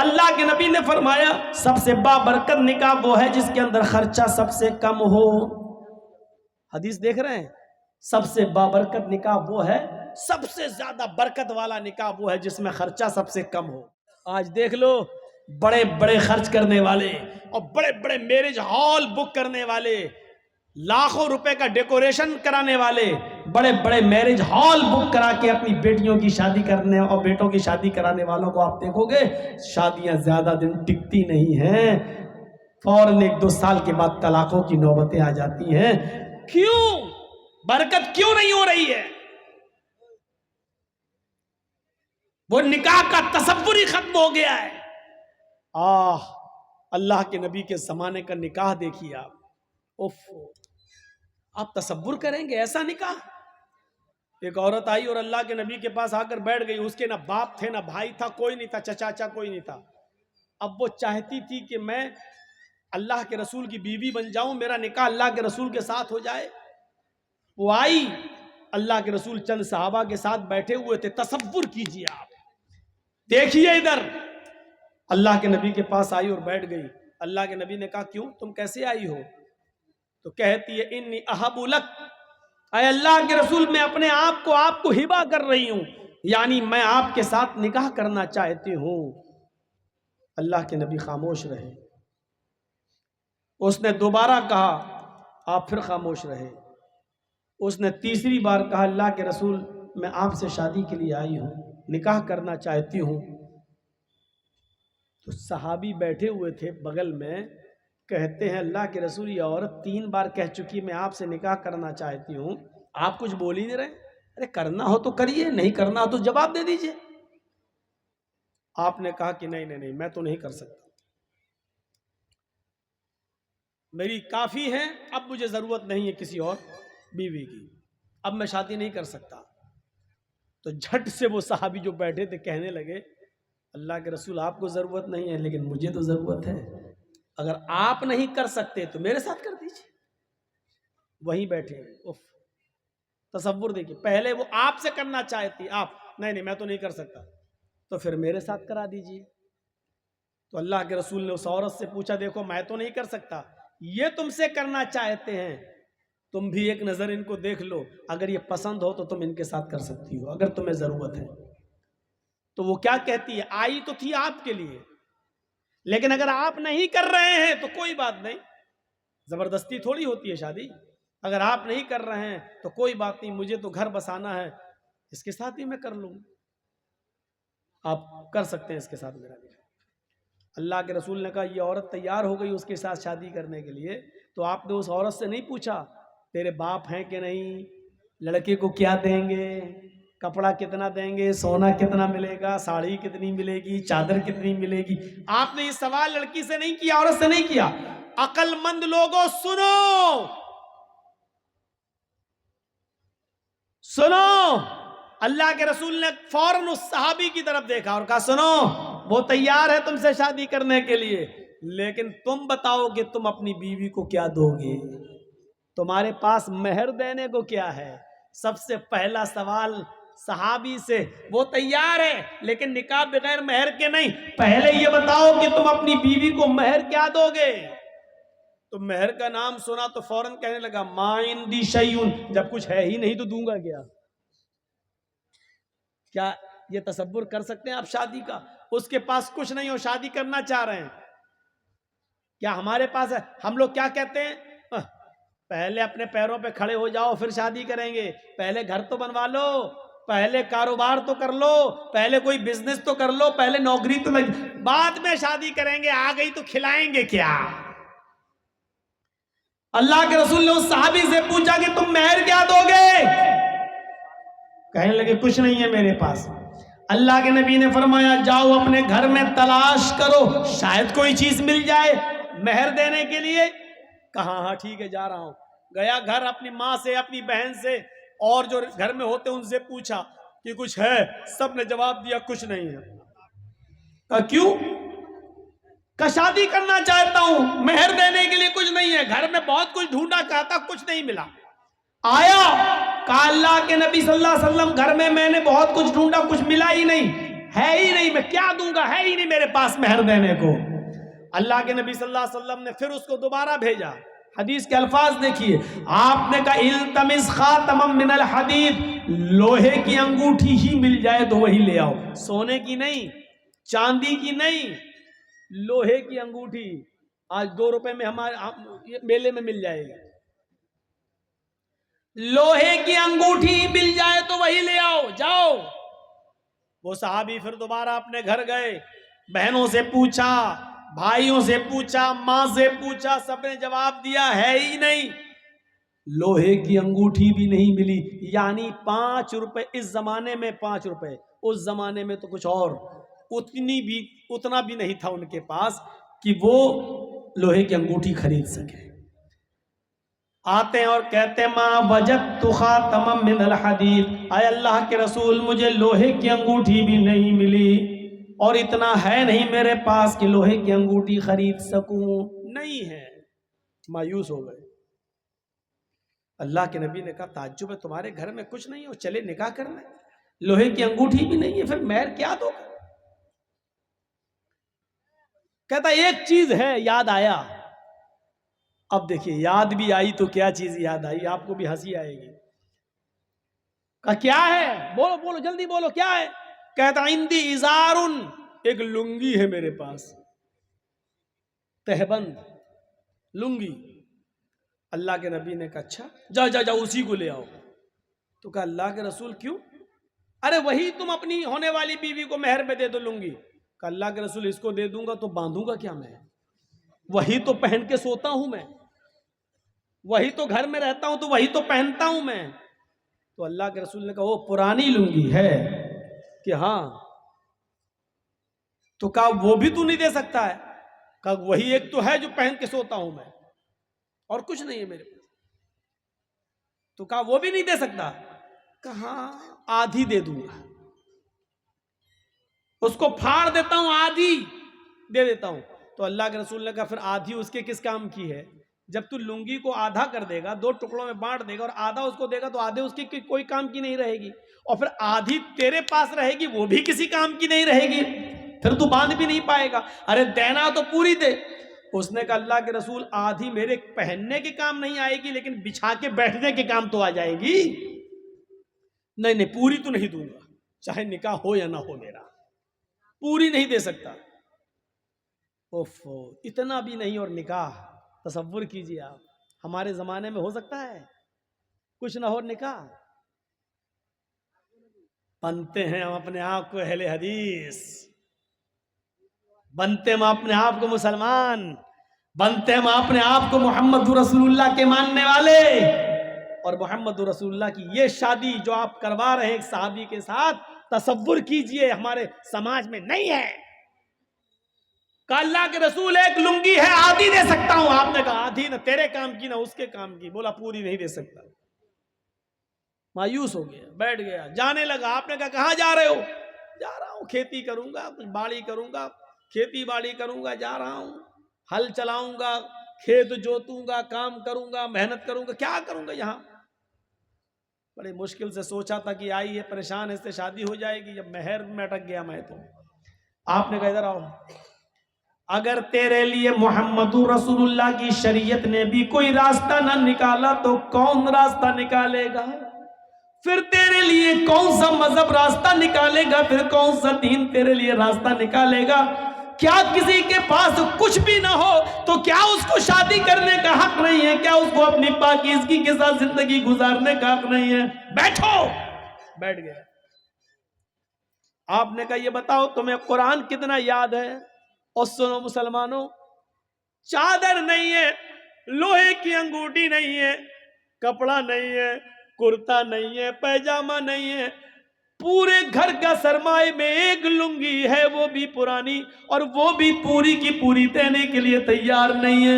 اللہ کے نبی نے فرمایا سب سے بابرکت نکاح وہ ہے جس کے اندر خرچہ سب سے کم ہو. حدیث دیکھ رہے ہیں؟ سب سے بابرکت نکاح وہ ہے، سب سے زیادہ برکت والا نکاح وہ ہے جس میں خرچہ سب سے کم ہو. آج دیکھ لو بڑے بڑے خرچ کرنے والے اور بڑے بڑے میرج ہال بک کرنے والے، لاکھوں روپے کا ڈیکوریشن کرانے والے، بڑے بڑے میرج ہال بک کرا کے اپنی بیٹیوں کی شادی کرنے اور بیٹوں کی شادی کرانے والوں کو آپ دیکھو گے شادیاں زیادہ دن ٹکتی نہیں ہیں، فوراً 1-2 سال کے بعد طلاقوں کی نوبتیں آ جاتی ہیں. کیوں؟ برکت کیوں نہیں ہو رہی ہے؟ وہ نکاح کا تصور ہی ختم ہو گیا ہے. اللہ کے نبی کے زمانے کا نکاح دیکھیے آپ، آپ تصور کریں گے ایسا نکاح؟ ایک عورت آئی اور اللہ کے نبی کے پاس آ کر بیٹھ گئی. اس کے نہ باپ تھے، نہ بھائی تھا، کوئی نہیں تھا، چچا کوئی نہیں تھا. اب وہ چاہتی تھی کہ میں اللہ کے رسول کی بیوی بن جاؤں، میرا نکاح اللہ کے رسول کے ساتھ ہو جائے. وہ آئی، اللہ کے رسول چند صحابہ کے ساتھ بیٹھے ہوئے تھے. تصور کیجئے آپ، دیکھیے ادھر. اللہ کے نبی کے پاس آئی اور بیٹھ گئی. اللہ کے نبی نے کہا کیوں، تم کیسے آئی ہو؟ تو کہتی ہے انی احب لک، اے اللہ کے رسول میں اپنے آپ کو ہبہ کر رہی ہوں، یعنی میں آپ کے ساتھ نکاح کرنا چاہتی ہوں. اللہ کے نبی خاموش رہے. اس نے دوبارہ کہا، آپ پھر خاموش رہے. اس نے تیسری بار کہا اللہ کے رسول میں آپ سے شادی کے لیے آئی ہوں، نکاح کرنا چاہتی ہوں. تو صحابی بیٹھے ہوئے تھے بغل میں، کہتے ہیں اللہ کے رسول یہ عورت 3 بار کہہ چکی میں آپ سے نکاح کرنا چاہتی ہوں، آپ کچھ بول ہی نہیں رہے. ارے کرنا ہو تو کریے، نہیں کرنا ہو تو جواب دے دیجئے. آپ نے کہا کہ نہیں میں تو نہیں کر سکتا، میری کافی ہے، اب مجھے ضرورت نہیں ہے کسی اور بیوی کی، اب میں شادی نہیں کر سکتا. تو جھٹ سے وہ صحابی جو بیٹھے تھے کہنے لگے اللہ کے رسول آپ کو ضرورت نہیں ہے لیکن مجھے تو ضرورت ہے، اگر آپ نہیں کر سکتے تو میرے ساتھ کر دیجئے. وہیں بیٹھے. تصور دیکھیے، پہلے وہ آپ سے کرنا چاہتی، آپ نہیں میں تو نہیں کر سکتا، تو پھر میرے ساتھ کرا دیجئے. تو اللہ کے رسول نے اس عورت سے پوچھا دیکھو میں تو نہیں کر سکتا، یہ تم سے کرنا چاہتے ہیں، تم بھی ایک نظر ان کو دیکھ لو، اگر یہ پسند ہو تو تم ان کے ساتھ کر سکتی ہو اگر تمہیں ضرورت ہے. تو وہ کیا کہتی ہے، آئی تو تھی آپ کے لیے، لیکن اگر آپ نہیں کر رہے ہیں تو کوئی بات نہیں، زبردستی تھوڑی ہوتی ہے شادی. اگر آپ نہیں کر رہے ہیں تو کوئی بات نہیں، مجھے تو گھر بسانا ہے، اس کے ساتھ ہی میں کر لوں، آپ کر سکتے ہیں اس کے ساتھ میرا نکاح. اللہ کے رسول نے کہا یہ عورت تیار ہو گئی اس کے ساتھ شادی کرنے کے لیے، تو آپ نے اس عورت سے نہیں پوچھا تیرے باپ ہیں کہ نہیں، لڑکے کو کیا دیں گے، کپڑا کتنا دیں گے، سونا کتنا ملے گا، ساڑی کتنی ملے گی، چادر کتنی ملے گی. آپ نے یہ سوال لڑکی سے نہیں کیا، عورت سے نہیں کیا. عقل مند لوگوں سنو، اللہ کے رسول نے فوراً اس صحابی کی طرف دیکھا اور کہا سنو وہ تیار ہے تم سے شادی کرنے کے لیے، لیکن تم بتاؤ کہ تم اپنی بیوی کو کیا دو گے، تمہارے پاس مہر دینے کو کیا ہے. سب سے پہلا سوال صحابی سے، وہ تیار ہے لیکن نکاح بغیر مہر کے نہیں، پہلے یہ بتاؤ کہ تم اپنی بیوی کو مہر کیا دو گے. تو مہر کا نام سنا تو فوراً کہنے لگا ما عندی شیء، جب کچھ ہے ہی نہیں تو دوں گا کیا. کیا یہ تصور کر سکتے ہیں آپ شادی کا؟ اس کے پاس کچھ نہیں ہو، شادی کرنا چاہ رہے ہیں. کیا ہمارے پاس ہے؟ ہم لوگ کیا کہتے ہیں، پہلے اپنے پیروں پہ کھڑے ہو جاؤ پھر شادی کریں گے، پہلے گھر تو بنوا لو، پہلے کاروبار تو کر لو، پہلے کوئی بزنس تو کر لو، پہلے نوکری تو لگ، بعد میں شادی کریں گے، آ گئی تو کھلائیں گے کیا. اللہ کے رسول نے اس صحابی سے پوچھا کہ تم مہر کیا دو گے، کہنے لگے کچھ نہیں ہے میرے پاس. اللہ کے نبی نے فرمایا جاؤ اپنے گھر میں تلاش کرو، شاید کوئی چیز مل جائے مہر دینے کے لیے. کہا ہاں ٹھیک ہے جا رہا ہوں. گیا گھر، اپنی ماں سے، اپنی بہن سے اور جو گھر میں ہوتے ان سے پوچھا کہ کچھ ہے، سب نے جواب دیا کچھ نہیں ہے. کہا کیوں؟ کہ شادی کرنا چاہتا ہوں، مہر دینے کے لیے کچھ نہیں ہے، گھر میں بہت کچھ ڈھونڈا چاہتا کچھ نہیں ملا. آیا کہا اللہ کے نبی صلی اللہ علیہ وسلم گھر میں نے بہت کچھ ڈھونڈا کچھ ملا ہی نہیں، ہے ہی نہیں، میں کیا دوں گا، ہے ہی نہیں میرے پاس مہر دینے کو۔ اللہ کے نبی صلی اللہ علیہ وسلم نے پھر اس کو دوبارہ بھیجا۔ حدیث کے الفاظ دیکھیے، آپ نے کہا التمس خاتما من الحدید، لوہے کی انگوٹھی ہی مل جائے تو وہی لے آؤ، سونے کی نہیں، چاندی کی نہیں، لوہے کی انگوٹھی۔ آج 2 روپے میں ہمارے میلے میں مل جائے گی، لوہے کی انگوٹھی مل جائے تو وہی لے آؤ، جاؤ۔ وہ صحابی پھر دوبارہ اپنے گھر گئے، بہنوں سے پوچھا، بھائیوں سے پوچھا، ماں سے پوچھا، سب نے جواب دیا ہے ہی نہیں، لوہے کی انگوٹھی بھی نہیں ملی۔ یعنی 5 روپے اس زمانے میں، 5 روپے اس زمانے میں تو کچھ اور، اتنا بھی نہیں تھا ان کے پاس کہ وہ لوہے کی انگوٹھی خرید سکے۔ آتے ہیں اور کہتے ہیں ما وجدت خاتما من الحدید، اے اللہ کے رسول مجھے لوہے کی انگوٹھی بھی نہیں ملی، اور اتنا ہے نہیں میرے پاس کہ لوہے کی انگوٹھی خرید سکوں، نہیں ہے۔ مایوس ہو گئے۔ اللہ کے نبی نے کہا تعجب ہے، تمہارے گھر میں کچھ نہیں ہے، چلے نکاح کرنا ہے، لوہے کی انگوٹھی بھی نہیں ہے، پھر مہر کیا دو گا؟ کہتا ایک چیز ہے، یاد آیا۔ اب دیکھیے یاد بھی آئی تو کیا چیز یاد آئی، آپ کو بھی ہنسی آئے گی۔ کہا کیا ہے؟ بولو بولو جلدی بولو، کیا ہے؟ کہتا عندی ازارن، ایک لنگی ہے میرے پاس، تہبند لنگی۔ اللہ کے نبی نے کہا اچھا جا جا جا اسی کو لے آؤ۔ تو کہا اللہ کے رسول کیوں؟ ارے وہی تم اپنی ہونے والی بیوی کو مہر میں دے دو لنگی۔ کہا اللہ کے رسول اس کو دے دوں گا تو باندھوں گا کیا میں؟ وہی تو پہن کے سوتا ہوں میں، وہی تو گھر میں رہتا ہوں تو وہی تو پہنتا ہوں میں۔ تو اللہ کے رسول نے کہا وہ پرانی لنگی ہے کہ ہاں؟ تو کہا وہ بھی تو نہیں دے سکتا ہے؟ کہا وہی ایک تو ہے جو پہن کے سوتا ہوں میں، اور کچھ نہیں ہے میرے پاس۔ تو کہا وہ بھی نہیں دے سکتا؟ کہا آدھی دے دوں گا، اس کو پھاڑ دیتا ہوں، آدھی دے دیتا ہوں۔ تو اللہ کے رسول نے کہا پھر آدھی اس کے کس کام کی ہے؟ جب تو لنگی کو آدھا کر دے گا، 2 ٹکڑوں میں بانٹ دے گا اور آدھا اس کو دے گا، تو آدھے اس کی کوئی کام کی نہیں رہے گی، اور پھر آدھی تیرے پاس رہے گی، وہ بھی کسی کام کی نہیں رہے گی، پھر تو باندھ بھی نہیں پائے گا۔ ارے دینا تو پوری دے۔ اس نے کہا اللہ کے رسول آدھی میرے پہننے کے کام نہیں آئے گی، لیکن بچھا کے بیٹھنے کے کام تو آ جائے گی۔ نہیں نہیں پوری تو نہیں دوں گا، چاہے نکاح ہو یا نہ ہو میرا، پوری نہیں دے سکتا۔ اتنا بھی نہیں، اور نکاح تصور کیجئے آپ، ہمارے زمانے میں ہو سکتا ہے کچھ نہ ہو نکاح؟ بنتے ہیں ہم اپنے آپ کو اہل حدیث، بنتے ہم اپنے آپ کو مسلمان، بنتے ہم اپنے آپ کو محمد رسول اللہ کے ماننے والے۔ اور محمد رسول اللہ کی یہ شادی جو آپ کروا رہے ہیں ایک صحابی کے ساتھ، تصور کیجئے ہمارے سماج میں نہیں ہے۔ کہ اللہ کے رسول ایک لنگی ہے آدھی دے سکتا ہوں، آپ نے کہا آدھی نہ تیرے کام کی نہ اس کے کام کی، بولا پوری نہیں دے سکتا۔ مایوس ہو گیا، بیٹھ گیا، جانے لگا۔ آپ نے کہا کہاں جا رہے ہو؟ جا رہا ہوں کھیتی کروں گا، کچھ باڑی کروں گا، کھیتی باڑی کروں گا، جا رہا ہوں، ہل چلاؤں گا، کھیت جوتوں گا، کام کروں گا، محنت کروں گا، کیا کروں گا یہاں؟ بڑے مشکل سے سوچا تھا کہ آئی ہے پریشان، اس سے شادی ہو جائے گی، جب مہر میں اٹک گیا میں تو۔ آپ نے کہا ادھر آؤ، اگر تیرے لیے محمد رسول اللہ کی شریعت نے بھی کوئی راستہ نہ نکالا تو کون راستہ نکالے گا؟ پھر تیرے لیے کون سا مذہب راستہ نکالے گا؟ پھر کون سا دین تیرے لیے راستہ نکالے گا؟ کیا کسی کے پاس کچھ بھی نہ ہو تو کیا اس کو شادی کرنے کا حق نہیں ہے؟ کیا اس کو اپنی پاکیزگی کے ساتھ زندگی گزارنے کا حق نہیں ہے؟ بیٹھو۔ بیٹھ گیا۔ آپ نے کہا یہ بتاؤ تمہیں قرآن کتنا یاد ہے؟ اور سنو مسلمانوں، چادر نہیں ہے، لوہے کی انگوٹھی نہیں ہے، کپڑا نہیں ہے، کرتا نہیں ہے، پیجامہ نہیں ہے، پورے گھر کا سرمائے میں ایک لنگی ہے، وہ بھی پرانی، اور وہ بھی پوری کی پوری دینے کے لیے تیار نہیں ہے۔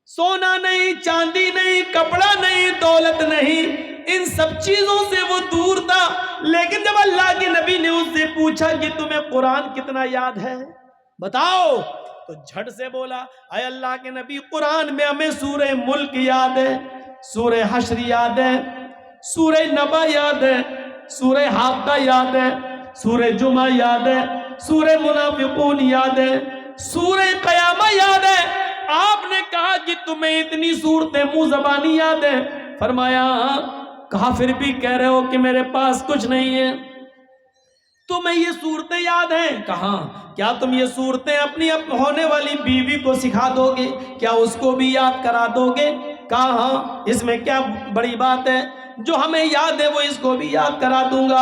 سونا نہیں، چاندی نہیں، کپڑا نہیں، دولت نہیں، ان سب چیزوں سے وہ دور تھا۔ لیکن جب اللہ کے نبی نے اس سے پوچھا کہ تمہیں قرآن کتنا یاد ہے بتاؤ، تو جھٹ سے بولا اے اللہ کے نبی قرآن میں ہمیں سورہ ملک یاد ہے، سورہ حشر یاد ہے، سورہ نبا یاد ہے، سورہ حاقہ یاد ہے، سورہ جمعہ یاد ہے، سورہ منافقون یاد ہے، سورہ قیامہ یاد ہے. آپ نے کہا کہ تمہیں اتنی صورتیں منہ زبانی یاد ہے؟ فرمایا ہاں. کہا پھر بھی کہہ رہے ہو کہ میرے پاس کچھ نہیں ہے. تمہیں یہ صورتیں یاد ہیں؟ کہاں. کیا تم یہ صورتیں اپنی ہونے والی بیوی کو سکھا دو گے؟ کیا اس کو بھی یاد کرا دو گے؟ کہا ہاں، اس میں کیا بڑی بات ہے، جو ہمیں یاد ہے وہ اس کو بھی یاد کرا دوں گا.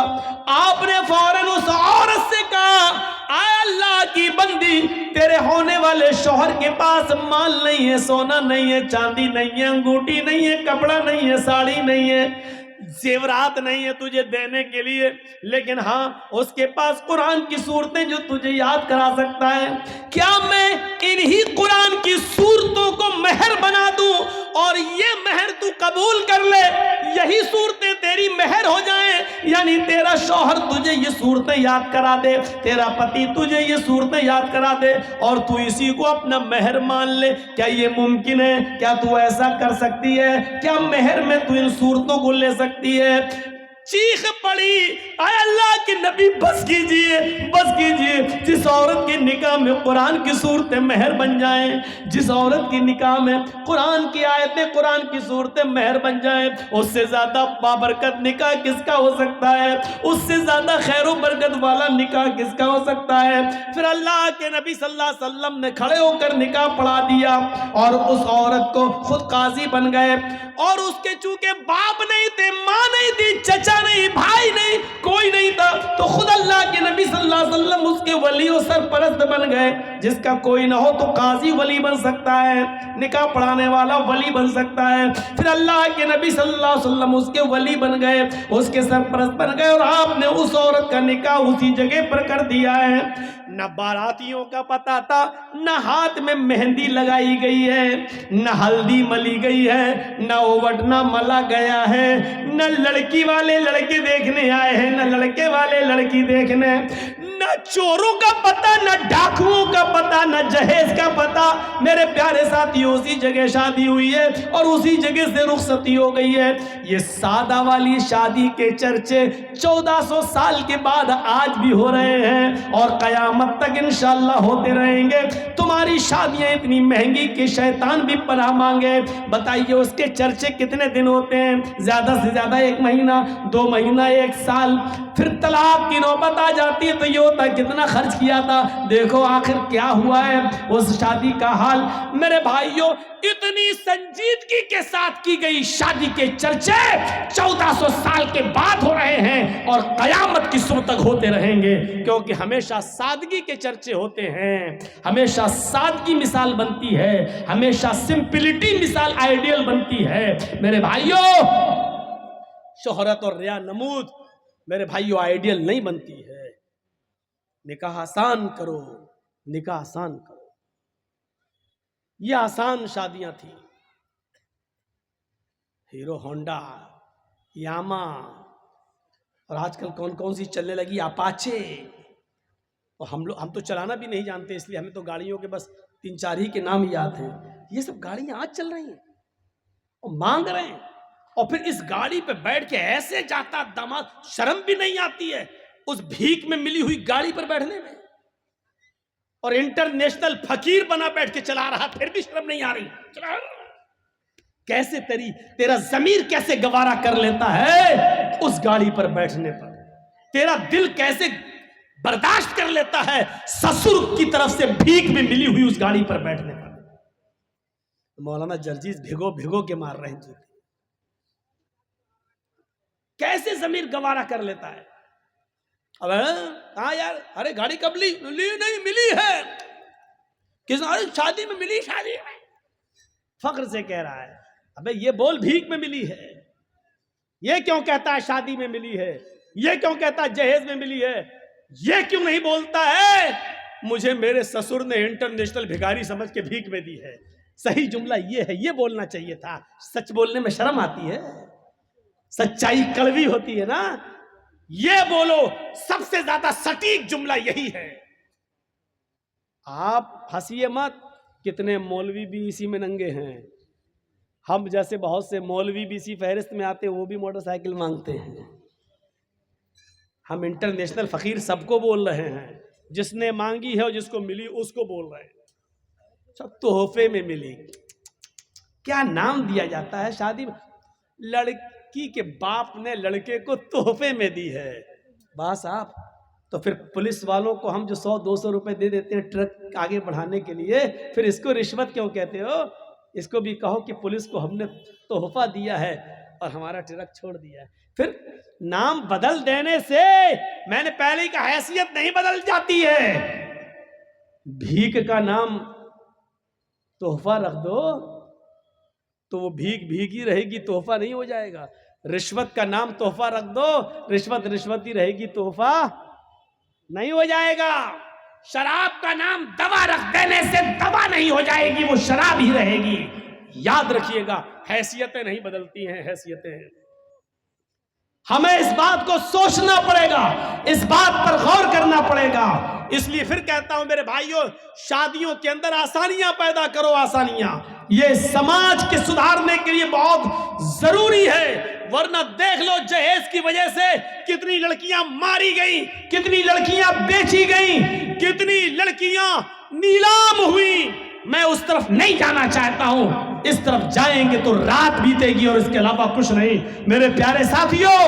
آپ نے فوراً اس عورت سے کہا اے اللہ کی بندی، تیرے ہونے والے شوہر کے پاس مال نہیں ہے، سونا نہیں ہے، چاندی نہیں ہے، انگوٹھی نہیں ہے، کپڑا نہیں ہے، ساڑی نہیں ہے، زیورات نہیں ہے تجھے دینے کے لیے، لیکن ہاں اس کے پاس قرآن کی صورتیں جو تجھے یاد کرا سکتا ہے. کیا میں انہی قرآن کی صورتوں کو مہر بنا دوں اور یہ مہر تو قبول کر لے، یہی صورتیں تیری مہر ہو جائیں؟ یعنی تیرا شوہر تجھے یہ صورتیں یاد کرا دے، تیرا پتی تجھے یہ صورتیں یاد کرا دے اور تو اسی کو اپنا مہر مان لے. کیا یہ ممکن ہے؟ کیا تو ایسا کر سکتی ہے؟ کیا مہر میں تو ان صورتوں کو لے سکتی ہے؟ چیخ پڑی اے اللہ کے نبی بس کیجئے، بس کیجئے. جس عورت کے نکاح میں قرآن کی صورتیں مہر بن جائیں، جس عورت کی نکاح میں قرآن کی آیتیں، قرآن کی صورتیں مہر بن جائیں، اس سے زیادہ بابرکت نکاح کس کا ہو سکتا ہے؟ اس سے زیادہ خیر و برکت والا نکاح کس کا ہو سکتا ہے؟ پھر اللہ کے نبی صلی اللہ علیہ وسلم نے کھڑے ہو کر نکاح پڑھا دیا اور اس عورت کو خود قاضی بن گئے. اور اس کے چونکہ باپ نہیں تھے، ماں نہیں تھی، چچا نہیں، بھائی نہیں، کوئی نہیں تھا، تو خود اللہ کے نبی صلی اللہ علیہ وسلم اس کے ولی و سرپرست بن گئے. جس کا کوئی نہ ہو تو قاضی ولی بن سکتا ہے، نکاح پڑھانے والا ولی بن سکتا ہے. پھر اللہ کے نبی صلی اللہ علیہ وسلم اس کے ولی بن گئے، اس کے سرپرست بن گئے، اور آپ نے اس عورت کا نکاح اسی جگہ پر کر دیا ہے. نہ باراتیوں کا پتہ تھا، نہ ہاتھ میں مہندی لگائی گئی ہے، نہ ہلدی ملی گئی ہے، نہ اوٹنا ملا گیا ہے، نہ لڑکی والے لڑکے دیکھنے آئے ہیں، نہ لڑکے والے لڑکی دیکھنے، نہ چوروں کا پتہ، نہ ڈاکوؤں کا پتہ، نہ جہیز کا پتہ. میرے پیارے ساتھیوں، اسی جگہ شادی ہوئی ہے اور اسی جگہ سے رخصتی ہو گئی ہے. یہ سادہ والی شادی کے چرچے 1400 سال کے بعد آج بھی ہو رہے ہیں اور قیامت تک انشاءاللہ ہوتے رہیں گے. تمہاری شادیاں اتنی مہنگی کہ شیطان بھی پناہ مانگے. بتائیے اس کے چرچے کتنے دن ہوتے ہیں؟ زیادہ سے زیادہ 1 مہینہ، 2 مہینہ، 1 سال. پھر طلاق کی نوبت آ جاتی ہے تو یہ ہوتا ہے کتنا خرچ کیا تھا، دیکھو آخر کیا ہوا ہے اس شادی کا حال. میرے بھائیوں، اتنی سنجیدگی کے ساتھ کی گئی شادی کے چرچے 1400 سال کے بعد ہو رہے ہیں اور قیامت کی صبح تک ہوتے رہیں گے، کیونکہ ہمیشہ سادگی کے چرچے ہوتے ہیں، ہمیشہ سادگی مثال بنتی ہے، ہمیشہ سمپلٹی مثال آئیڈیل بنتی ہے. میرے بھائیوں، شہرت اور ریا نمود میرے بھائیوں آئیڈیل نہیں بنتی ہے. نکاح آسان کرو، نکاح آسان کرو. یہ آسان شادیاں تھیں. ہیرو ہونڈا، یاما، اور آج کل کون کون سی چلنے لگی، اپاچے. اور ہم تو چلانا بھی نہیں جانتے، اس لیے ہمیں تو گاڑیوں کے بس 3-4 ہی کے نام یاد ہیں. یہ سب گاڑیاں آج چل رہی ہیں اور مانگ رہے ہیں، اور پھر اس گاڑی پہ بیٹھ کے ایسے جاتا داماد، شرم بھی نہیں آتی ہے اس بھیک میں ملی ہوئی گاڑی پر بیٹھنے میں. اور انٹرنیشنل فقیر بنا بیٹھ کے چلا رہا، پھر بھی شرم نہیں آ رہی. چلا کیسے تیرا ضمیر کیسے گوارا کر لیتا ہے اس گاڑی پر بیٹھنے پر؟ تیرا دل کیسے برداشت کر لیتا ہے سسر کی طرف سے بھیک میں ملی ہوئی اس گاڑی پر بیٹھنے پر؟ مولانا جرجیز بھگو بھگو کے مار رہے ہیں. کیسے ضمیر گوارا کر لیتا ہے؟ اب ہاں یار، ارے گاڑی کب لی نہیں ملی ہے، کس شادی میں ملی، شادی میں فخر سے کہہ رہا ہے. ابے یہ بول بھیک میں ملی ہے، یہ کیوں کہتا ہے شادی میں ملی ہے، یہ کیوں کہتا ہے جہیز میں ملی ہے، یہ کیوں نہیں بولتا ہے مجھے میرے سسر نے انٹرنیشنل بھکاری سمجھ کے بھیک میں دی ہے؟ صحیح جملہ یہ ہے، یہ بولنا چاہیے تھا. سچ بولنے میں شرم آتی ہے، سچائی کڑوی ہوتی ہے نا. یہ بولو، سب سے زیادہ سٹیک جملہ یہی ہے. آپ ہنسیے مت، کتنے مولوی بھی اسی میں ننگے ہیں. ہم جیسے بہت سے مولوی بھی اسی فہرست میں آتے ہیں، وہ بھی موٹر سائیکل مانگتے ہیں. ہم انٹرنیشنل فقیر سب کو بول رہے ہیں، جس نے مانگی ہے اور جس کو ملی اس کو بول رہے ہیں، سب تحفے میں ملی۔ کیا نام دیا جاتا ہے شادی میں؟ لڑکی کے باپ نے لڑکے کو تحفے میں دی ہے۔ بس صاحب، تو پھر پولیس والوں کو ہم جو 100-200 روپے دے دیتے ہیں ٹرک آگے بڑھانے کے لیے، پھر اس کو رشوت کیوں کہتے ہو؟ اس کو بھی کہو کہ پولیس کو ہم نے تحفہ دیا ہے اور ہمارا ٹرک چھوڑ دیا ہے۔ پھر نام بدل دینے سے میں نے پہلے کا حیثیت نہیں بدل جاتی ہے۔ بھیک کا نام تحفہ رکھ دو تو وہ بھیک ہی رہے گی، تحفہ نہیں ہو جائے گا۔ رشوت کا نام تحفہ رکھ دو، رشوت ہی رہے گی، تحفہ نہیں ہو جائے گا۔ شراب کا نام دوا رکھ دینے سے دوا نہیں ہو جائے گی، وہ شراب ہی رہے گی۔ یاد رکھیے گا، حیثیتیں نہیں بدلتی ہیں، حیثیتیں ہیں۔ ہمیں اس بات کو سوچنا پڑے گا، اس بات پر غور کرنا پڑے گا۔ اس لیے پھر کہتا ہوں میرے بھائیوں، شادیوں کے اندر آسانیاں پیدا کرو، آسانیاں۔ یہ سماج کے سدھارنے کے لیے بہت ضروری ہے، ورنہ دیکھ لو جہیز کی وجہ سے کتنی لڑکیاں ماری گئیں، کتنی لڑکیاں بیچی گئیں، کتنی لڑکیاں نیلام ہوئی۔ میں اس طرف نہیں جانا چاہتا ہوں، اس طرف جائیں گے تو رات بیتے گی اور اس کے علاوہ کچھ نہیں۔ میرے پیارے ساتھیوں،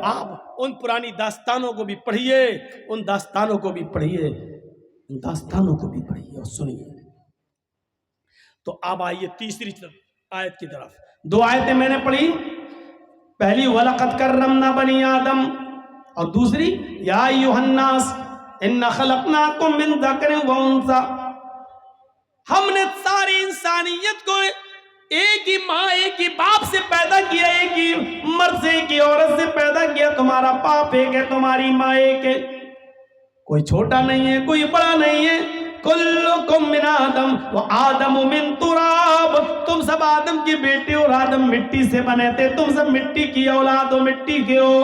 آپ ان پرانی داستانوں کو بھی پڑھیے، ان داستانوں کو بھی پڑھیے، ان داستانوں کو بھی پڑھیے اور سنیے۔ تو اب آئیے تیسری آیت کی طرف۔ 2 آیتیں میں نے پڑھی، پہلی وَلَقَدْ كَرَّمْنَا بَنِي آدَم، اور دوسری یا ایھا الناس اِنَّا خَلَقْنَاكُم مِّن ذَكَرٍ وَأُنثىٰ۔ ہم نے ساری انسانیت کو ایک ہی ماں ایک ہی باپ سے پیدا کیا، ایک ہی مرد سے ایک ہی عورت سے پیدا کیا۔ تمہارا باپ ایک ہے، تمہاری ماں ایک ہے، کوئی چھوٹا نہیں ہے، کوئی بڑا نہیں ہے۔ کلکم من آدم وآدم من تراب، تم سب آدم کی بیٹے اور آدم مٹی سے بنے تھے، تم سب مٹی کی اولاد ہو، مٹی کے ہو۔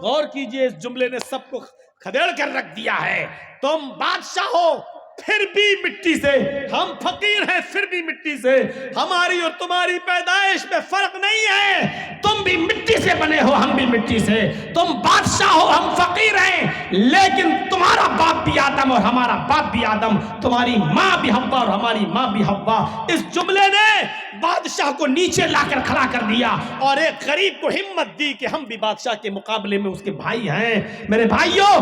غور کیجئے، اس جملے نے سب کو کھدیڑ کر رکھ دیا ہے۔ تم بادشاہ ہو پھر بھی مٹی سے، ہم فقیر ہیں پھر بھی مٹی سے، ہماری اور تمہاری پیدائش میں فرق نہیں ہے۔ تم بھی مٹی سے بنے ہو، ہم بھی مٹی سے۔ تم بادشاہ ہو، ہم فقیر ہیں، لیکن تمہارا باپ بھی آدم اور ہمارا باپ بھی آدم، تمہاری ماں بھی حوا اور ہماری ماں بھی حوا۔ اس جملے نے بادشاہ کو نیچے لا کر کھڑا کر دیا اور ایک غریب کو ہمت دی کہ ہم بھی بادشاہ کے مقابلے میں اس کے بھائی ہیں۔ میرے بھائیوں،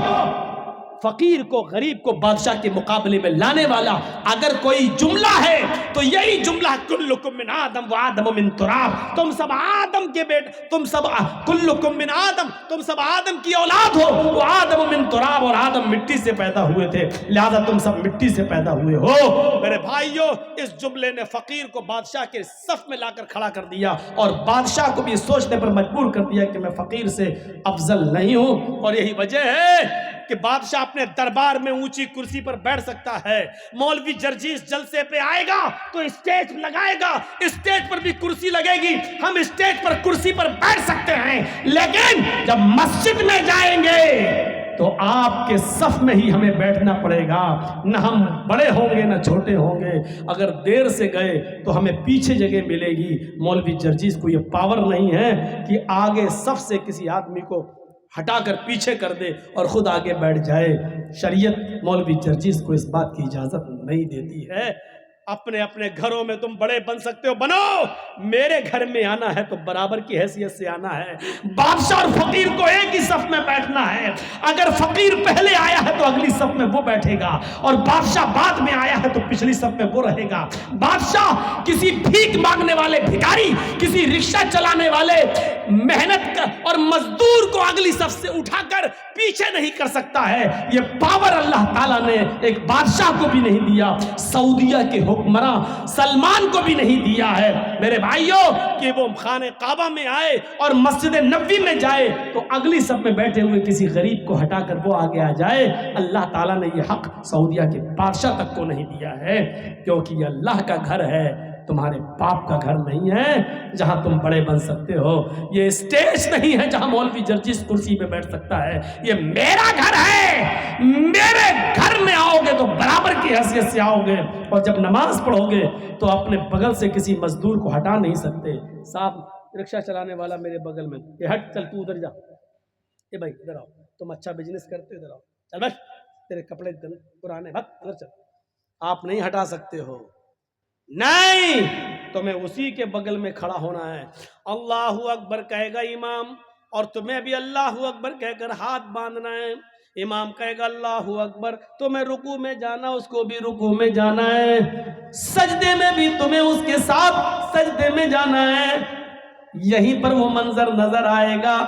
فقیر کو، غریب کو بادشاہ کے مقابلے میں لانے والا اگر کوئی جملہ ہے تو یہی جملہ کلکم من آدم وآدم من تراب، تم سب آدم کے بیٹے، تم سب کلکم من آدم، تم سب آدم کی اولاد ہو، وآدم من تراب، اور آدم مٹی سے پیدا ہوئے تھے، لہذا تم سب مٹی سے پیدا ہوئے ہو۔ میرے بھائیوں، اس جملے نے فقیر کو بادشاہ کے صف میں لا کر کھڑا کر دیا اور بادشاہ کو بھی سوچنے پر مجبور کر دیا کہ میں فقیر سے افضل نہیں ہوں۔ اور یہی وجہ ہے کہ بادشاہ اپنے دربار میں اونچی کرسی پر بیٹھ سکتا ہے، مولوی جرجیس جلسے پہ آئے گا تو اسٹیج لگائے گا، اسٹیج پر بھی کرسی لگے گی، ہم اسٹیج پر کرسی پر بیٹھ سکتے ہیں، لیکن جب مسجد میں جائیں گے تو آپ کے صف میں ہی ہمیں بیٹھنا پڑے گا، نہ ہم بڑے ہوں گے نہ چھوٹے ہوں گے۔ اگر دیر سے گئے تو ہمیں پیچھے جگہ ملے گی۔ مولوی جرجیس کو یہ پاور نہیں ہے کہ آگے صف سے کسی آدمی کو ہٹا کر پیچھے کر دے اور خود آگے بیٹھ جائے۔ شریعت مولوی جرجیس کو اس بات کی اجازت نہیں دیتی ہے۔ اپنے اپنے گھروں میں تم بڑے بن سکتے ہو، بنو، میرے گھر میں آنا ہے تو برابر کی حیثیت سے آنا ہے۔ بادشاہ اور فقیر کو ایک ہی صف میں بیٹھنا ہے۔ اگر فقیر پہلے آیا ہے تو اگلی صف میں وہ بیٹھے گا، اور بادشاہ بعد میں آیا ہے تو پچھلی صف میں وہ رہے گا۔ بادشاہ کسی بھیک مانگنے والے بھکاری، کسی رکشہ چلانے والے محنت اور مزدور کو اگلی صف سے اٹھا کر پیچھے نہیں کر سکتا ہے۔ یہ پاور اللہ تعالیٰ نے ایک بادشاہ کو بھی نہیں دیا، سعودیہ کے حکمراں سلمان کو بھی نہیں دیا ہے۔ میرے بھائیوں، کہ وہ خانہ کعبہ میں آئے اور مسجد نبوی میں جائے تو اگلی صف میں بیٹھے ہوئے کسی غریب کو ہٹا کر وہ آگے آ جائے، اللہ تعالیٰ نے یہ حق سعودیہ کے بادشاہ تک کو نہیں دیا ہے، کیونکہ یہ اللہ کا گھر ہے، تمہارے باپ کا گھر نہیں ہے جہاں تم بڑے بن سکتے ہو۔ یہ اسٹیج نہیں ہے جہاں مولوی جرجیس کرسی پہ بیٹھ سکتا ہے، یہ میرا گھر ہے۔ میرے گھر میں آؤ گے تو برابر کی حیثیت سے آؤ گے، اور جب نماز پڑھو گے تو اپنے بغل سے کسی مزدور کو ہٹا نہیں سکتے۔ صاحب رکشہ چلانے والا میرے بغل میں، یہ ہٹ، چل تو ادھر جا، یہ بھائی ادھر آؤ، تم اچھا بزنس کرتے ہو، ادھر آؤ، چل بس تیرے کپڑے پرانے، بھگ ادھر چل، آپ نہیں ہٹا سکتے ہو، نہیں، تمہیں اسی کے بغل میں کھڑا ہونا ہے۔ اللہ اکبر کہے گا امام، اور تمہیں بھی اللہ اکبر کہہ کر ہاتھ باندھنا ہے۔ امام کہے گا اللہ اکبر، تمہیں رکوع میں جانا، اس کو بھی رکوع میں جانا ہے، سجدے میں بھی تمہیں اس کے ساتھ سجدے میں جانا ہے۔ یہیں پر وہ منظر نظر آئے گا،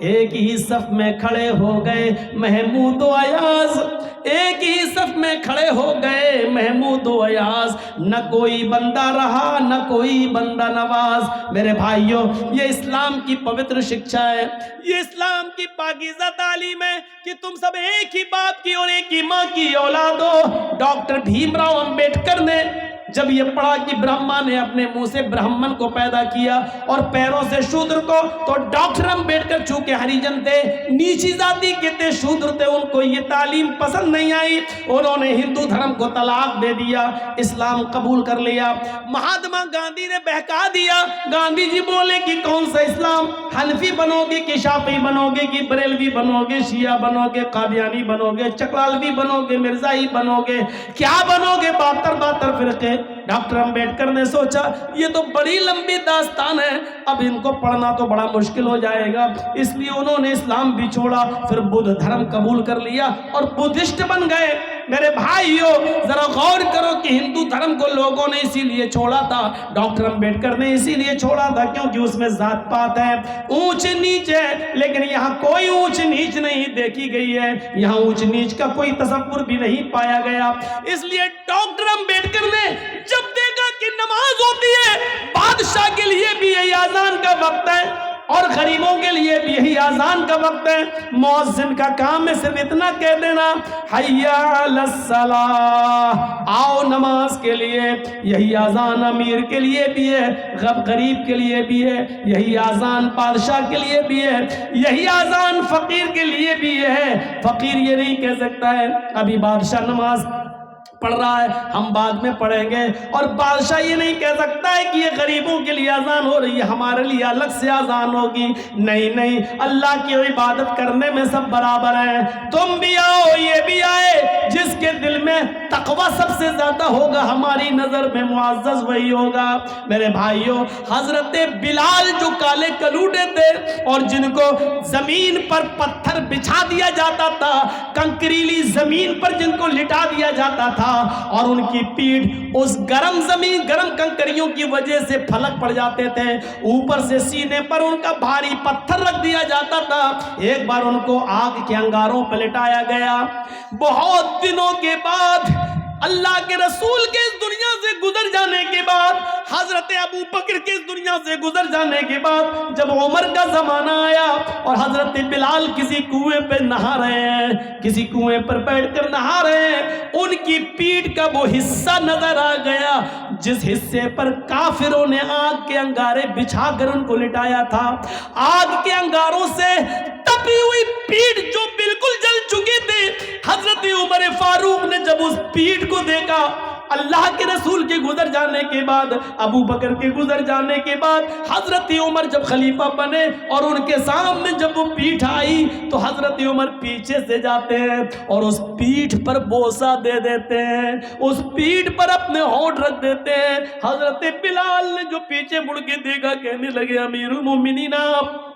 ایک ہی صف میں کھڑے ہو گئے محمود و ایاز، ایک ہی صف میں کھڑے ہو گئے محمود و ایاز، نہ کوئی بندہ رہا نہ کوئی بندہ نواز۔ میرے بھائیوں، یہ اسلام کی پوتر شکشا ہے، یہ اسلام کی پاکیزہ تعلیم ہے کہ تم سب ایک ہی باپ کی اور ایک ہی ماں کی اولاد ہو۔ ڈاکٹر بھیم راؤ امبیڈکر نے جب یہ پڑھا کہ برہما نے اپنے منہ سے برہمن کو پیدا کیا اور پیروں سے شودر کو، تو ڈاکٹر امبیڈکر چونکہ ہریجن تھے، نیچی ذاتی کے تھے، شودر تھے، ان کو یہ تعلیم پسند نہیں آئی، انہوں نے ہندو دھرم کو طلاق دے دیا، اسلام قبول کر لیا۔ مہاتما گاندھی نے بہکا دیا، گاندھی جی بولے کہ کون سا اسلام، حنفی بنو گے کہ شافعی بنو گے کہ بریلوی بنو گے، شیعہ بنو گے، قادیانی بنو گے، چکلالوی بنو گے، مرزائی بنو گے، کیا بنو گے؟ 72 فرقے۔ ڈاکٹر امبیڈکر نے سوچا یہ تو بڑی لمبی داستان ہے، اب ان کو پڑھنا تو بڑا مشکل ہو جائے گا، اس لیے انہوں نے اسلام بھی چھوڑا، پھر بدھ دھرم قبول کر لیا اور بدھسٹ بن گئے۔ میرے بھائیوں ذرا غور کرو کہ ہندو دھرم کو لوگوں نے اسی لیے چھوڑا تھا، ڈاکٹر امبیڈکر نے اسی لیے چھوڑا تھا کیونکہ اس میں ذات پات ہے، اونچ نیچ ہے، لیکن یہاں کوئی اونچ نیچ نہیں دیکھی گئی ہے، یہاں اونچ نیچ کا کوئی تصور بھی نہیں پایا گیا۔ اس لیے ڈاکٹر امبیڈکر نے جب دیکھا کہ نماز ہوتی ہے، بادشاہ کے لیے بھی یہی اذان کا وقت ہے اور غریبوں کے لیے بھی یہی اذان کا وقت ہے، مؤذن کا کام ہے صرف اتنا کہہ دینا حی علی الصلاۃ، آؤ نماز کے لیے۔ یہی اذان امیر کے لیے بھی ہے، غریب کے لیے بھی ہے، یہی اذان بادشاہ کے لیے بھی ہے، یہی اذان فقیر کے لیے بھی ہے۔ فقیر یہ نہیں کہہ سکتا ہے ابھی بادشاہ نماز پڑھ رہا ہے، ہم بعد میں پڑھیں گے، اور بادشاہ یہ نہیں کہہ سکتا ہے کہ یہ غریبوں کے لیے اذان ہو رہی ہے، ہمارے لیے الگ سے اذان ہوگی۔ نہیں نہیں، اللہ کی عبادت کرنے میں سب برابر ہیں، تم بھی آؤ یہ بھی آئے، جس کے دل میں تقوی سب سے زیادہ ہوگا ہماری نظر میں معزز وہی ہوگا۔ میرے بھائیوں، حضرت بلال جو کالے کلوٹے تھے اور جن کو زمین پر پتھر بچھا دیا جاتا تھا، کنکریلی زمین پر جن کو لٹا دیا جاتا تھا، اور ان کی پیٹھ اس گرم زمین گرم کنکریوں کی وجہ سے پھلک پڑ جاتے تھے، اوپر سے سینے پر ان کا بھاری پتھر رکھ دیا جاتا تھا۔ ایک بار ان کو آگ کے انگاروں پہ لٹایا گیا، بہت دنوں کے بعد اللہ کے رسول کے اس دنیا سے گزر جانے کے بعد، حضرت ابو بکر کے اس دنیا سے گزر جانے کے بعد، جب عمر کا زمانہ آیا اور حضرت بلال کسی کنویں پہ نہا رہے ہیں، کسی کنویں پر بیٹھ کر نہا رہے ہیں، ان کی پیٹھ کا وہ حصہ نظر آ گیا جس حصے پر کافروں نے آگ کے انگارے بچھا کر ان کو لٹایا تھا۔ آگ کے انگاروں سے تپی ہوئی پیٹھ جو بالکل جل چکی تھی، حضرت عمر فاروق نے جب اس پیٹھ کو دیکھا، اللہ کے رسول کے گزر جانے کے بعد، ابو بکر کے گزر جانے کے بعد، حضرت عمر جب خلیفہ بنے اور ان کے سامنے جب وہ پیٹھ آئی تو حضرت عمر پیچھے سے جاتے ہیں اور اس پیٹھ پر بوسہ دے دیتے ہیں، اس پیٹھ پر اپنے ہونٹ رکھ دیتے ہیں۔ حضرت بلال نے جو پیچھے مڑ کے دیکھا کہنے لگے امیر المومنین آپ۔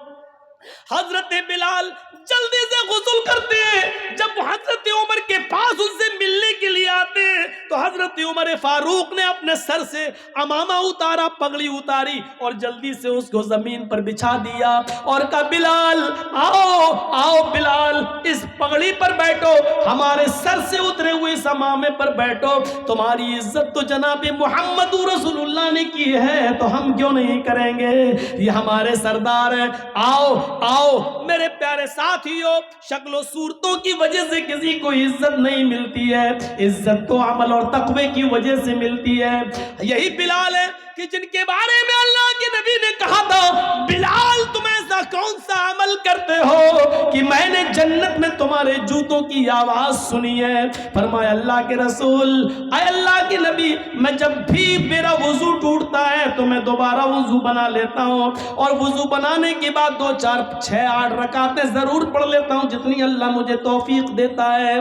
حضرت بلال جلدی سے غسل کرتے ہیں، جب حضرت عمر کے پاس ان سے ملنے کے لیے آتے ہیں تو حضرت عمر فاروق نے اپنے سر سے امامہ اتارا، پگڑی اتاری اور جلدی سے اس کو زمین پر بچھا دیا اور کہا بلال آؤ آؤ بلال، اس پگڑی پر بیٹھو، ہمارے سر سے اترے ہوئے اس امامے پر بیٹھو، تمہاری عزت تو جناب محمد رسول اللہ نے کی ہے تو ہم کیوں نہیں کریں گے، یہ ہمارے سردار ہیں، آؤ آؤ۔ میرے پیارے ساتھیوں، شکل و صورتوں کی وجہ سے کسی کو عزت نہیں ملتی ہے، عزت تو عمل اور تقوی کی وجہ سے ملتی ہے۔ یہی بلال ہے کہ جن کے بارے میں اللہ کے نبی نے کہا تھا بلال تم ایسا کون سا عمل کرتے ہو کہ میں نے جنت میں تمہارے جوتوں کی آواز سنی ہے۔ فرمایا اللہ کے رسول، اے اللہ کے نبی، میں جب بھی میرا وضو ٹوٹتا ہے تو میں دوبارہ وضو بنا لیتا ہوں اور وضو بنانے کے بعد 2-4 اب 6-8 رکعتیں ضرور پڑھ لیتا ہوں جتنی اللہ مجھے توفیق دیتا ہے۔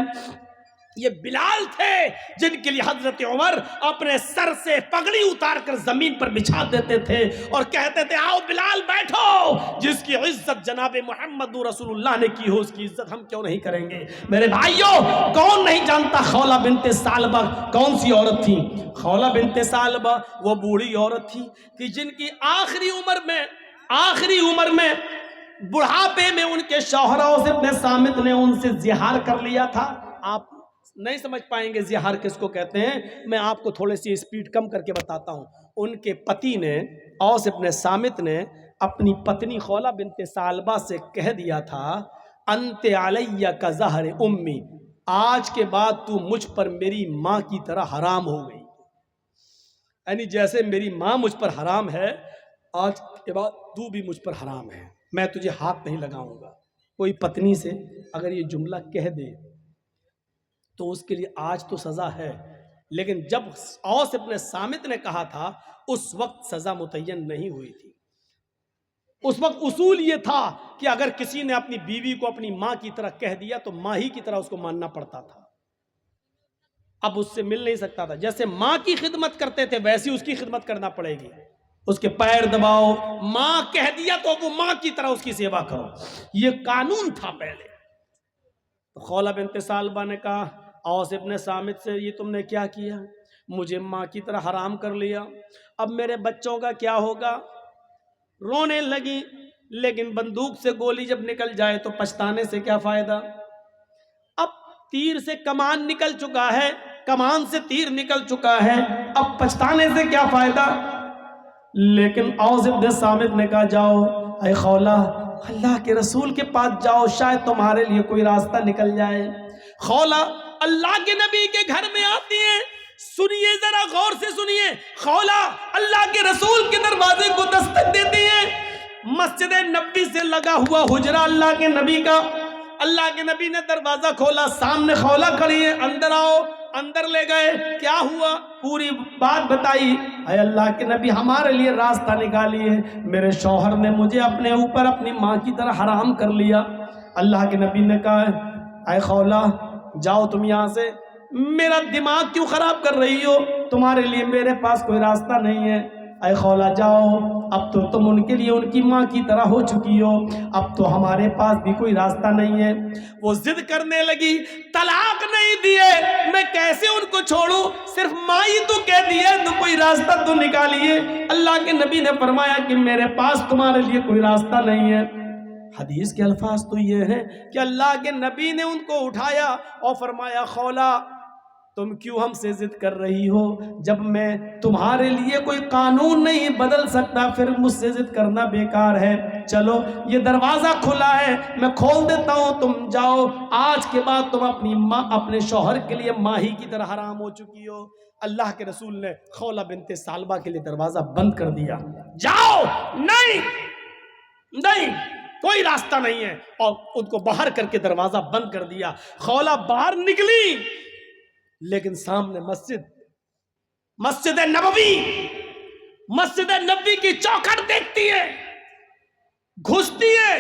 یہ بلال تھے جن کے لیے حضرت عمر اپنے سر سے پگڑی اتار کر زمین پر بچھا دیتے تھے اور کہتے تھے آؤ بلال بیٹھو، جس کی عزت جناب محمد رسول اللہ نے کی ہو اس کی عزت ہم کیوں نہیں کریں گے۔ میرے بھائیوں، کون نہیں جانتا خولہ بنت ثعلبہ کون سی عورت تھی؟ خولہ بنت ثعلبہ وہ بوڑھی عورت تھی کہ جن کی آخری عمر میں بڑھاپے میں ان کے شوہر اوس ابن صامت نے ان سے زہار کر لیا تھا۔ آپ نہیں سمجھ پائیں گے زہار کس کو کہتے ہیں، میں آپ کو تھوڑی سی اسپیڈ کم کر کے بتاتا ہوں۔ ان کے پتی نے، اوس ابن صامت نے اپنی پتنی خولہ بنت ثعلبہ سے کہہ دیا تھا انت علیہ کا زہر امی، آج کے بعد تو مجھ پر میری ماں کی طرح حرام ہو گئی، یعنی جیسے میری ماں مجھ پر حرام ہے آج کے بعد تو بھی مجھ پر حرام ہے، میں تجھے ہاتھ نہیں لگاؤں گا۔ کوئی پتنی سے اگر یہ جملہ کہہ دے تو اس کے لیے آج تو سزا ہے، لیکن جب اوس ابن صامت نے کہا تھا اس وقت سزا متعین نہیں ہوئی تھی۔ اس وقت اصول یہ تھا کہ اگر کسی نے اپنی بیوی کو اپنی ماں کی طرح کہہ دیا تو ماں ہی کی طرح اس کو ماننا پڑتا تھا، اب اس سے مل نہیں سکتا تھا۔ جیسے ماں کی خدمت کرتے تھے ویسی اس کی خدمت کرنا پڑے گی، اس کے پیر دباؤ، ماں کہہ دیا تو وہ ماں کی طرح اس کی سیوا کرو، یہ قانون تھا پہلے۔ خولہ بنت ثعلبہ نے کہا اوس ابن صامت سے یہ تم نے کیا کیا، مجھے ماں کی طرح حرام کر لیا، اب میرے بچوں کا کیا ہوگا؟ رونے لگی، لیکن بندوق سے گولی جب نکل جائے تو پچھتانے سے کیا فائدہ؟ اب تیر سے کمان نکل چکا ہے، کمان سے تیر نکل چکا ہے، اب پچھتانے سے کیا فائدہ؟ لیکن اوس ابن صامت نے کہا جاؤ اے خولہ اللہ کے رسول کے پاس جاؤ، شاید تمہارے لیے کوئی راستہ نکل جائے۔ خولہ اللہ کے نبی کے گھر میں آتی ہیں، سنیے ذرا غور سے سنیے، خولہ اللہ کے رسول کے دروازے کو دستک دیتی ہیں، مسجد نبی سے لگا ہوا حجرہ اللہ کے نبی کا، اللہ کے نبی نے دروازہ کھولا، سامنے خولہ کھڑی ہے، اندر آؤ، اندر لے گئے، کیا ہوا پوری بات بتائی، اے اللہ کے نبی ہمارے لیے راستہ نکالیے، میرے شوہر نے مجھے اپنے اوپر اپنی ماں کی طرح حرام کر لیا۔ اللہ کے نبی نے کہا اے خولہ جاؤ تم یہاں سے، میرا دماغ کیوں خراب کر رہی ہو، تمہارے لیے میرے پاس کوئی راستہ نہیں ہے، اے خولہ جاؤ، اب تو تم ان کے لیے ان کی ماں کی طرح ہو چکی ہو، اب تو ہمارے پاس بھی کوئی راستہ نہیں ہے۔ وہ ضد کرنے لگی، طلاق نہیں دیے میں کیسے ان کو چھوڑوں، صرف ماں ہی تو کہہ دیے تو کوئی راستہ تو نکالیے۔ اللہ کے نبی نے فرمایا کہ میرے پاس تمہارے لیے کوئی راستہ نہیں ہے۔ حدیث کے الفاظ تو یہ ہیں کہ اللہ کے نبی نے ان کو اٹھایا اور فرمایا خولہ تم کیوں ہم سے ضد کر رہی ہو، جب میں تمہارے لیے کوئی قانون نہیں بدل سکتا پھر مجھ سے ضد کرنا بیکار ہے، چلو یہ دروازہ کھلا ہے میں کھول دیتا ہوں، تم جاؤ، آج کے بعد تم اپنی ماں اپنے شوہر کے لیے ماں ہی کی طرح حرام ہو چکی ہو۔ اللہ کے رسول نے خولہ بنت ثعلبہ کے لیے دروازہ بند کر دیا، جاؤ، نہیں کوئی راستہ نہیں ہے، اور ان کو باہر کر کے دروازہ بند کر دیا۔ خولہ باہر نکلی لیکن سامنے مسجد نبوی کی چوکھٹ دیکھتی ہے، گھستی ہے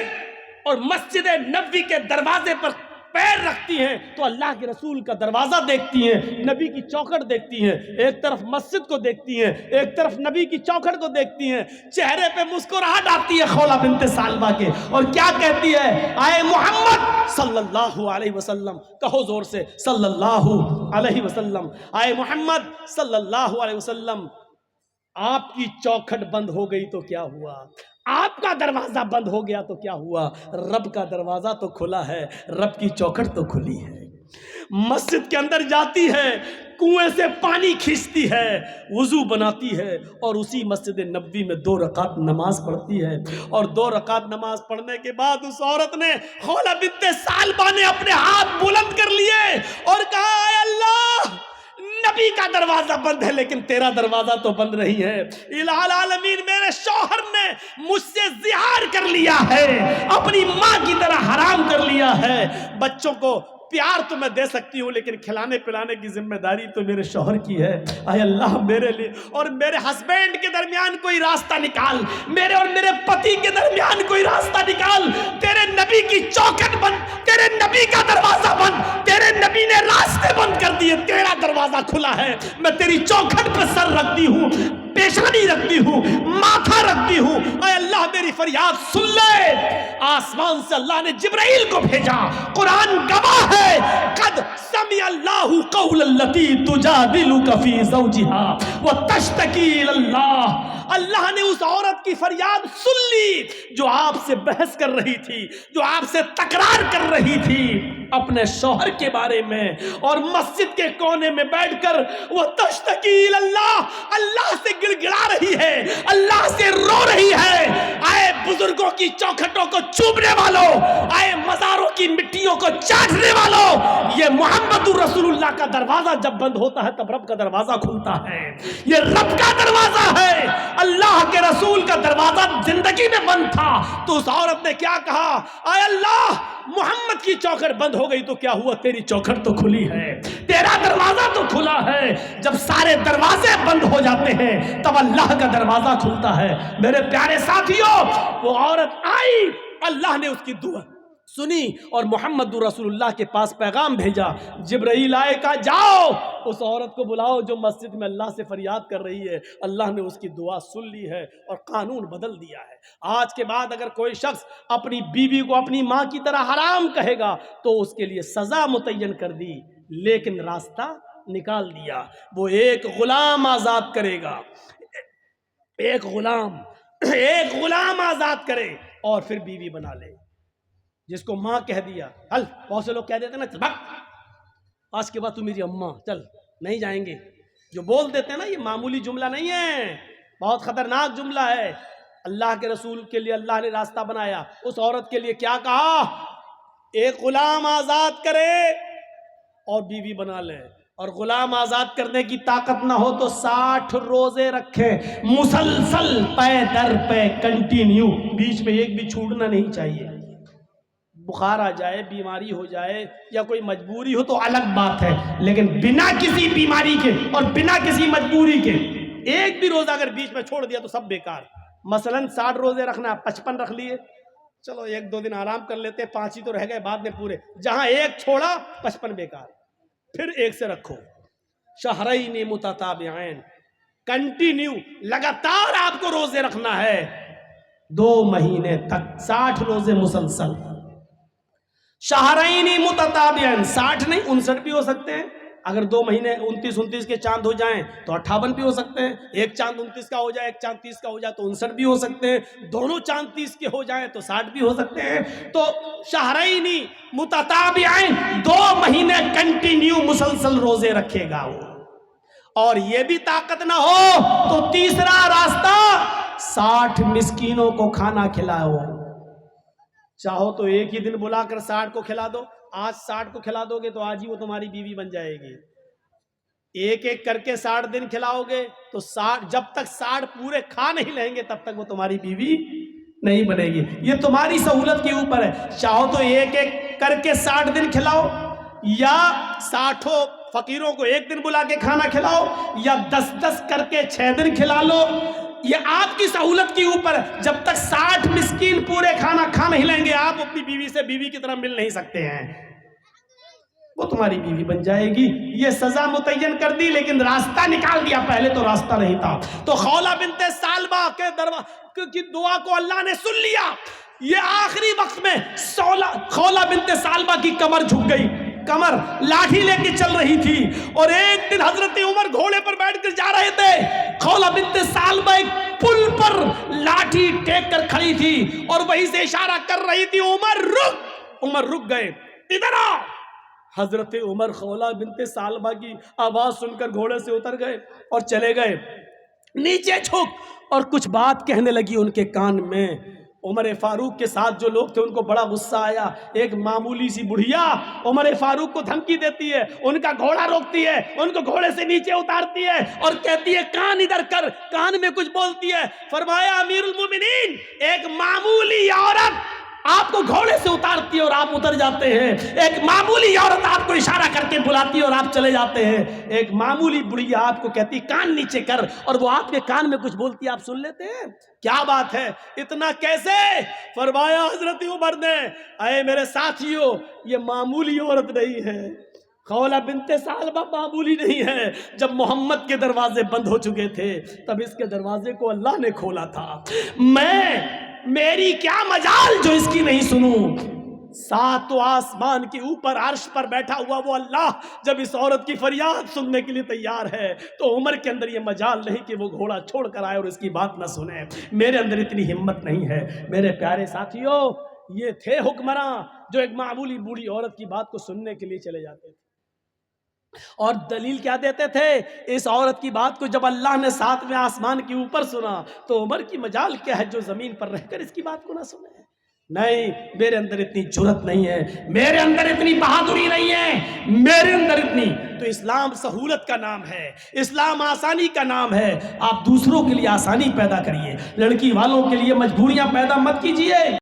اور مسجد نبوی کے دروازے پر پیر رکھتی ہیں تو اللہ کے رسول کا دروازہ دیکھتی ہیں، نبی کی چوکھٹ دیکھتی ہیں، ایک طرف مسجد کو دیکھتی ہیں ایک طرف نبی کی چوکھٹ کو دیکھتی ہیں، چہرے پہ مسکراہٹ آتی ہے خولہ بنت ثعلبہ کے، اور کیا کہتی ہے، اے محمد صلی اللہ علیہ وسلم، کہو زور سے صلی اللہ علیہ وسلم، اے محمد صلی اللہ علیہ وسلم، آپ کی چوکھٹ بند ہو گئی تو کیا ہوا، آپ کا دروازہ بند ہو گیا تو کیا ہوا، رب کا دروازہ تو کھلا ہے، رب کی چوکھٹ تو کھلی ہے۔ مسجد کے اندر جاتی ہے، کنویں سے پانی کھینچتی ہے، وضو بناتی ہے اور اسی مسجد نبوی میں 2 رکعت نماز پڑھتی ہے، اور 2 رکعت نماز پڑھنے کے بعد اس عورت نے خولہ بنت ثعلبہ نے اپنے ہاتھ بلند کر لیے اور کہا اے اللہ نبی کا دروازہ بند ہے لیکن تیرا دروازہ تو بند نہیں ہے، الہ العالمین میرے شوہر نے مجھ سے زہار کر لیا ہے، اپنی ماں کی طرح حرام کر لیا ہے، بچوں کو پیار تو میں دے سکتی ہوں لیکن کھلانے پلانے کی ذمہ داری تو میرے شوہر کی ہے. اے اللہ میرے لیے اور میرے ہسبینڈ کے درمیان کوئی راستہ نکال, میرے اور میرے پتی کے درمیان کوئی راستہ نکال. تیرے نبی کی چوکھٹ بند, تیرے نبی کا دروازہ بند, تیرے نبی نے راستے بند کر دیے, تیرا دروازہ کھلا ہے. میں تیری چوکھٹ پہ سر رکھتی ہوں, پیشانی رکھتی ہوں, ماتھا رکھتی ہوں. اے اللہ میری فریاد سن لے. آسمان سے اللہ نے جبرائیل کو بھیجا, قرآن گواہ ہے, قد سمع اللہ قول التی تجادلک فی زوجہا وتشتکی الی اللہ. اللہ نے اس عورت کی فریاد سن لی جو آپ سے بحث کر رہی تھی, جو آپ سے تکرار کر رہی تھی اپنے شوہر کے بارے میں, اور مسجد کے کونے میں بیٹھ کر وہ تشتکی الی اللہ, اللہ سے گڑ گڑا رہی ہے, اللہ سے رو رہی ہے. آئے بزرگوں کی چوکھٹوں کو چوبنے والوں, آئے مزاروں کی مٹیوں کو چاٹنے والوں, یہ محمد رسول اللہ کا دروازہ جب بند ہوتا ہے تب رب کا دروازہ کھلتا ہے. یہ رب کا دروازہ ہے. اللہ کے رسول کا دروازہ زندگی میں بند تھا تو اس عورت نے کیا کہا, اے اللہ محمد کی چوکھٹ بند ہو گئی تو کیا ہوا, تیری چوکھٹ تو کھلی ہے, تیرا دروازہ تو کھلا ہے. جب سارے دروازے بند ہو جاتے ہیں تب اللہ کا دروازہ کھلتا ہے. میرے پیارے ساتھیوں, وہ عورت آئی, اللہ نے اس کی دعا سنی اور محمد رسول اللہ کے پاس پیغام بھیجا. جبرائیل آئے, کہا جاؤ اس عورت کو بلاؤ جو مسجد میں اللہ سے فریاد کر رہی ہے. اللہ نے اس کی دعا سن لی ہے اور قانون بدل دیا ہے. آج کے بعد اگر کوئی شخص اپنی بیوی کو اپنی ماں کی طرح حرام کہے گا تو اس کے لیے سزا متعین کر دی, لیکن راستہ نکال دیا. وہ ایک غلام آزاد کرے گا, ایک غلام آزاد کرے اور پھر بیوی بنا لے. جس کو ماں کہہ دیا, چل, بہت سے لوگ کہہ دیتے نا, چل بھگ, آج کے بعد تو میری اماں, چل نہیں جائیں گے. جو بول دیتے ہیں نا, یہ معمولی جملہ نہیں ہے, بہت خطرناک جملہ ہے. اللہ کے رسول کے لیے اللہ نے راستہ بنایا. اس عورت کے لیے کیا کہا, ایک غلام آزاد کرے اور بیوی بنا لے, اور غلام آزاد کرنے کی طاقت نہ ہو تو 60 روزے رکھے مسلسل, پے در پے, کنٹینیو, بیچ میں ایک بھی چھوٹنا نہیں چاہیے. بخار آ جائے, بیماری ہو جائے یا کوئی مجبوری ہو تو الگ بات ہے, لیکن بنا کسی بیماری کے اور بنا کسی مجبوری کے ایک بھی روزہ اگر بیچ میں چھوڑ دیا تو سب بیکار. مثلا 60 روزے رکھنا, 55 رکھ لیے, چلو 1-2 دن آرام کر لیتے, 5 ہی تو رہ گئے بعد میں پورے. جہاں ایک چھوڑا 55 بیکار. پھر ایک سے رکھو, شہرین متتابعین, کنٹینیو لگاتار آپ کو روزے رکھنا ہے 2 مہینے تک, 60 روزے مسلسل. شہرین متتابعین, 60 نہیں 59 بھی ہو سکتے ہیں. اگر 2 مہینے 29 کے چاند ہو جائیں تو 58 بھی ہو سکتے ہیں. ایک چاند 29 کا ہو جائے, ایک چاند 30 کا ہو جائے تو 59 بھی ہو سکتے ہیں. دونوں چاند 30 کے ہو جائیں تو 60 بھی ہو سکتے ہیں. تو شہرین متتابعین, 2 مہینے کنٹینیو مسلسل روزے رکھے گا وہ. اور یہ بھی طاقت نہ ہو تو تیسرا راستہ, 60 مسکینوں کو کھانا کھلاؤ. چاہو تو ایک ہی دن بلا کر 60 کو کھلا دو. آج 60 کو کھلا دو گے تو آج ہی وہ تمہاری بیوی بن جائے گی. ایک ایک کر کے 60 دن کھلاؤ گے تو 60, جب تک 60 پورے کھا نہیں لیں گے تب تک وہ تمہاری بیوی نہیں بنے گی. یہ تمہاری سہولت کے اوپر ہے. چاہو تو ایک ایک کر کے 60 دن کھلاؤ, یا 60 فقیروں کو ایک دن بلا کے کھانا کھلاؤ, یا 10 کر کے 6 دن کھلا لو. یہ آپ کی سہولت کے اوپر. جب تک 60 مسکین پورے کھانا کھا نہیں لیں گے آپ اپنی بیوی سے بیوی کی طرح مل نہیں سکتے ہیں, وہ تمہاری بیوی بن جائے گی. یہ سزا متعین کر دی لیکن راستہ نکال دیا, پہلے تو راستہ نہیں تھا. تو خولہ بنت سالبہ کے کی دعا کو اللہ نے سن لیا. یہ آخری وقت میں خولہ بنت سالبہ کی کمر جھک گئی, کمر لاٹھی لے کے چل رہی تھی, اور ایک دن حضرت عمر گھوڑے پر بیٹھ کر جا رہے تھے. خولہ بنت سالبہ ایک پل پر لاٹھی ٹیک کر کھڑی تھی اور وہیں سے اشارہ کر رہی تھی, عمر رک. عمر رک گئے, ادھر آ. حضرت عمر خولہ بنت سالبہ کی آواز سن کر گھوڑے سے اتر گئے اور چلے گئے, نیچے جھک, اور کچھ بات کہنے لگی ان کے کان میں. عمر فاروق کے ساتھ جو لوگ تھے ان کو بڑا غصہ آیا. ایک معمولی سی بڑھیا عمر فاروق کو دھمکی دیتی ہے, ان کا گھوڑا روکتی ہے, ان کو گھوڑے سے نیچے اتارتی ہے اور کہتی ہے کان ادھر کر, کان میں کچھ بولتی ہے. فرمایا امیر المومنین, ایک معمولی عورت آپ کو گھوڑے سے اتارتی ہے اور آپ اتر جاتے ہیں. ایک معمولی عورت آپ کو اشارہ کر کے بلاتی ہے اور آپ چلے جاتے ہیں. ایک معمولی بڑھیا آپ کو کہتی کان نیچے کر اور وہ آپ کے کان میں کچھ بولتی ہے, آپ سن لیتے ہیں. کیا بات ہے, اتنا کیسے؟ فرمایا حضرت عمر نے, اے میرے ساتھیوں, یہ معمولی عورت نہیں ہے. خولہ بنت ثعلبہ معمولی نہیں ہے. جب محمد کے دروازے بند ہو چکے تھے تب اس کے دروازے کو اللہ نے کھولا تھا. میری کیا مجال جو اس کی نہیں سنوں. ساتوں آسمان کے اوپر عرش پر بیٹھا ہوا وہ اللہ جب اس عورت کی فریاد سننے کے لیے تیار ہے تو عمر کے اندر یہ مجال نہیں کہ وہ گھوڑا چھوڑ کر آئے اور اس کی بات نہ سنے. میرے اندر اتنی ہمت نہیں ہے. میرے پیارے ساتھیوں, یہ تھے حکمراں جو ایک معمولی بوڑھی عورت کی بات کو سننے کے لیے چلے جاتے تھے. اور دلیل کیا دیتے تھے؟ اس عورت کی بات کو جب اللہ نے ساتویں آسمان کے اوپر سنا تو عمر کی مجال کیا ہے جو زمین پر رہ کر اس کی بات کو نہ سنے. نہیں, میرے اندر اتنی جرت نہیں ہے, میرے اندر اتنی بہادری نہیں ہے, میرے اندر اتنی. تو اسلام سہولت کا نام ہے, اسلام آسانی کا نام ہے. آپ دوسروں کے لیے آسانی پیدا کریے, لڑکی والوں کے لیے مجبوریاں پیدا مت کیجیے.